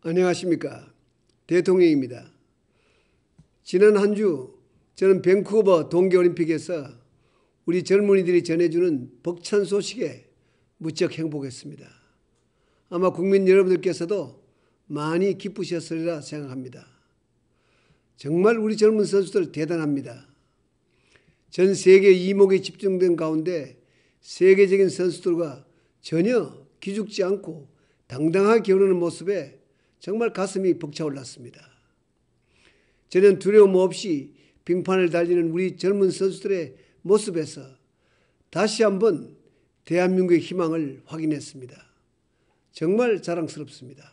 안녕하십니까. 대통령입니다. 지난 한 주 저는 밴쿠버 동계올림픽에서 우리 젊은이들이 전해주는 벅찬 소식에 무척 행복했습니다. 아마 국민 여러분들께서도 많이 기쁘셨으리라 생각합니다. 정말 우리 젊은 선수들 대단합니다. 전 세계 이목이 집중된 가운데 세계적인 선수들과 전혀 기죽지 않고 당당하게 겨루는 모습에 정말 가슴이 벅차올랐습니다. 저는 두려움 없이 빙판을 달리는 우리 젊은 선수들의 모습에서 다시 한번 대한민국의 희망을 확인했습니다. 정말 자랑스럽습니다.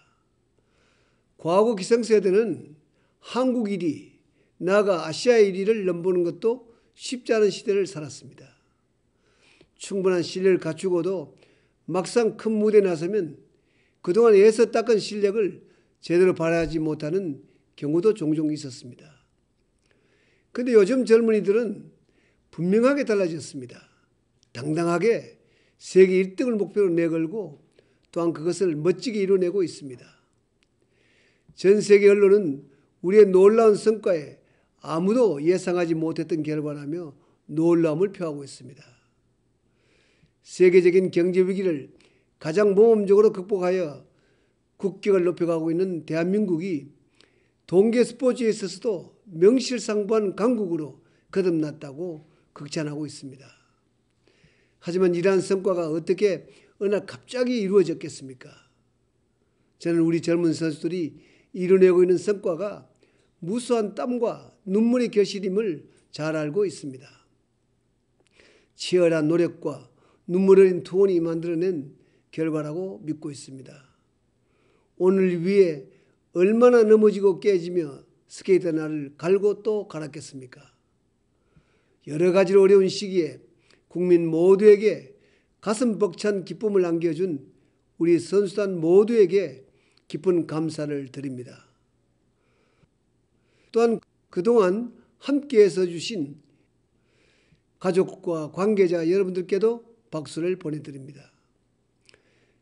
과거 기성세대는 한국 1위, 나아가 아시아 1위를 넘보는 것도 쉽지 않은 시대를 살았습니다. 충분한 실력을 갖추고도 막상 큰 무대에 나서면 그동안 애써 닦은 실력을 제대로 발휘하지 못하는 경우도 종종 있었습니다. 그런데 요즘 젊은이들은 분명하게 달라졌습니다. 당당하게 세계 1등을 목표로 내걸고 또한 그것을 멋지게 이뤄내고 있습니다. 전 세계 언론은 우리의 놀라운 성과에 아무도 예상하지 못했던 결과라며 놀라움을 표하고 있습니다. 세계적인 경제 위기를 가장 모범적으로 극복하여 국격을 높여가고 있는 대한민국이 동계 스포츠에 있어서도 명실상부한 강국으로 거듭났다고 극찬하고 있습니다. 하지만 이러한 성과가 어떻게 어느 날 갑자기 이루어졌겠습니까? 저는 우리 젊은 선수들이 이뤄내고 있는 성과가 무수한 땀과 눈물의 결실임을 잘 알고 있습니다. 치열한 노력과 눈물 흘린 투혼이 만들어낸 결과라고 믿고 있습니다. 오늘 위해 얼마나 넘어지고 깨지며 스케이트 날을 갈고 또 갈았겠습니까? 여러 가지로 어려운 시기에 국민 모두에게 가슴 벅찬 기쁨을 안겨준 우리 선수단 모두에게 깊은 감사를 드립니다. 또한 그동안 함께해서 주신 가족과 관계자 여러분들께도 박수를 보내드립니다.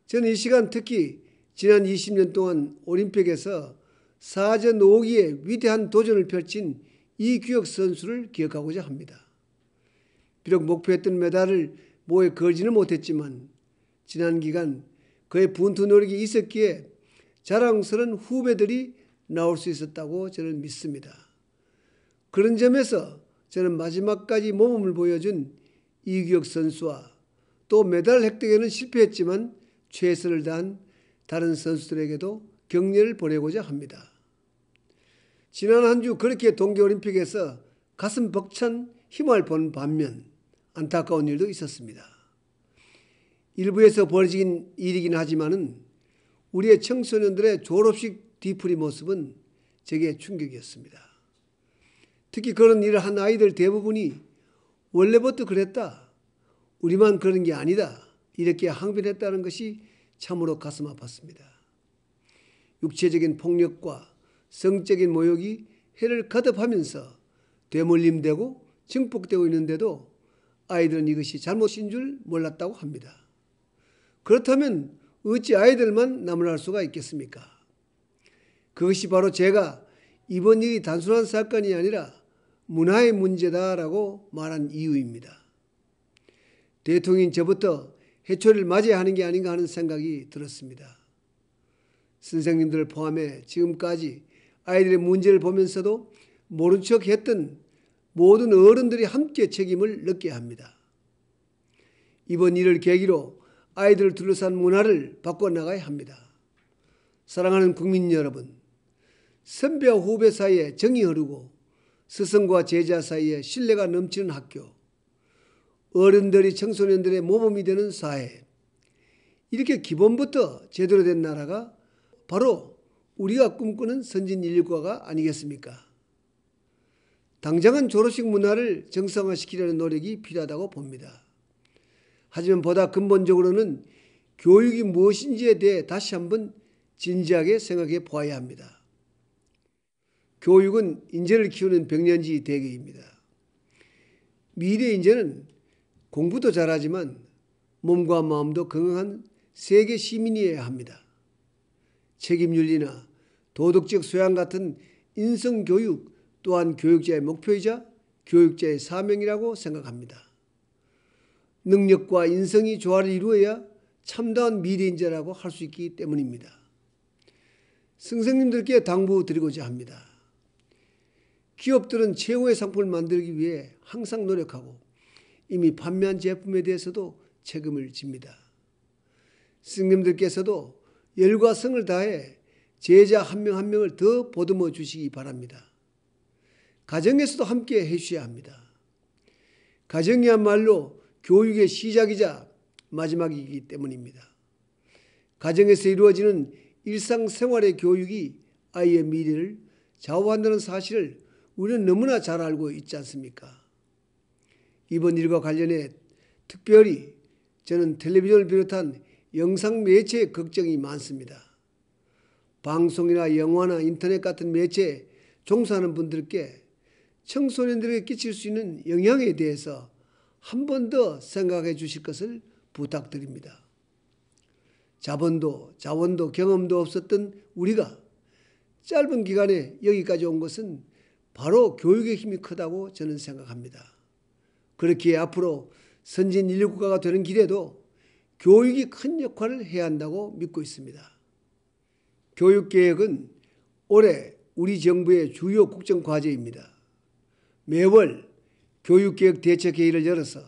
저는 이 시간 특히 지난 20년 동안 올림픽에서 사전 5기의 위대한 도전을 펼친 이규혁 선수를 기억하고자 합니다. 비록 목표했던 메달을 모에 걸지는 못했지만 지난 기간 그의 분투 노력이 있었기에 자랑스러운 후배들이 나올 수 있었다고 저는 믿습니다. 그런 점에서 저는 마지막까지 모범을 보여준 이규혁 선수와 또 메달 획득에는 실패했지만 최선을 다한 다른 선수들에게도 격려를 보내고자 합니다. 지난 한 주 그렇게 동계올림픽에서 가슴 벅찬 힘을 본 반면 안타까운 일도 있었습니다. 일부에서 벌어진 일이긴 하지만은 우리의 청소년들의 졸업식 뒤풀이 모습은 제게 충격이었습니다. 특히 그런 일을 한 아이들 대부분이 원래부터 그랬다, 우리만 그런 게 아니다, 이렇게 항변했다는 것이 참으로 가슴 아팠습니다. 육체적인 폭력과 성적인 모욕이 해를 거듭하면서 되물림되고 증폭되고 있는데도 아이들은 이것이 잘못인 줄 몰랐다고 합니다. 그렇다면 어찌 아이들만 나무랄 수가 있겠습니까? 그것이 바로 제가 이번 일이 단순한 사건이 아니라 문화의 문제다라고 말한 이유입니다. 대통령인 저부터 해초리를 맞아야 하는 게 아닌가 하는 생각이 들었습니다. 선생님들을 포함해 지금까지 아이들의 문제를 보면서도 모른 척 했던 모든 어른들이 함께 책임을 느껴야 합니다. 이번 일을 계기로 아이들을 둘러싼 문화를 바꿔나가야 합니다. 사랑하는 국민 여러분, 선배와 후배 사이에 정이 흐르고 스승과 제자 사이에 신뢰가 넘치는 학교, 어른들이 청소년들의 모범이 되는 사회, 이렇게 기본부터 제대로 된 나라가 바로 우리가 꿈꾸는 선진 인류국가가 아니겠습니까? 당장은 졸업식 문화를 정상화시키려는 노력이 필요하다고 봅니다. 하지만 보다 근본적으로는 교육이 무엇인지에 대해 다시 한번 진지하게 생각해 보아야 합니다. 교육은 인재를 키우는 병련지 대계입니다. 미래 인재는 공부도 잘하지만 몸과 마음도 건강한 세계 시민이어야 합니다. 책임윤리나 도덕적 소양 같은 인성교육 또한 교육자의 목표이자 교육자의 사명이라고 생각합니다. 능력과 인성이 조화를 이루어야 참다운 미래인재라고 할 수 있기 때문입니다. 선생님들께 당부드리고자 합니다. 기업들은 최고의 상품을 만들기 위해 항상 노력하고 이미 판매한 제품에 대해서도 책임을 집니다. 스님들께서도 열과 성을 다해 제자 한 명 한 명을 더 보듬어 주시기 바랍니다. 가정에서도 함께 해주셔야 합니다. 가정이야말로 교육의 시작이자 마지막이기 때문입니다. 가정에서 이루어지는 일상생활의 교육이 아이의 미래를 좌우한다는 사실을 우리는 너무나 잘 알고 있지 않습니까? 이번 일과 관련해 특별히 저는 텔레비전을 비롯한 영상 매체에 걱정이 많습니다. 방송이나 영화나 인터넷 같은 매체에 종사하는 분들께 청소년들에게 끼칠 수 있는 영향에 대해서 한 번 더 생각해 주실 것을 부탁드립니다. 자원도 경험도 없었던 우리가 짧은 기간에 여기까지 온 것은 바로 교육의 힘이 크다고 저는 생각합니다. 그렇기에 앞으로 선진 인류국가가 되는 길에도 교육이 큰 역할을 해야 한다고 믿고 있습니다. 교육개혁은 올해 우리 정부의 주요 국정과제입니다. 매월 교육개혁 대책회의를 열어서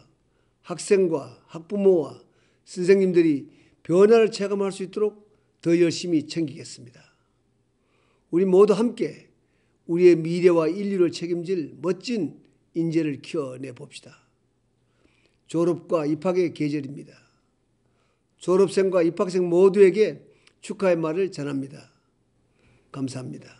학생과 학부모와 선생님들이 변화를 체감할 수 있도록 더 열심히 챙기겠습니다. 우리 모두 함께 우리의 미래와 인류를 책임질 멋진 인재를 키워내 봅시다. 졸업과 입학의 계절입니다. 졸업생과 입학생 모두에게 축하의 말을 전합니다. 감사합니다.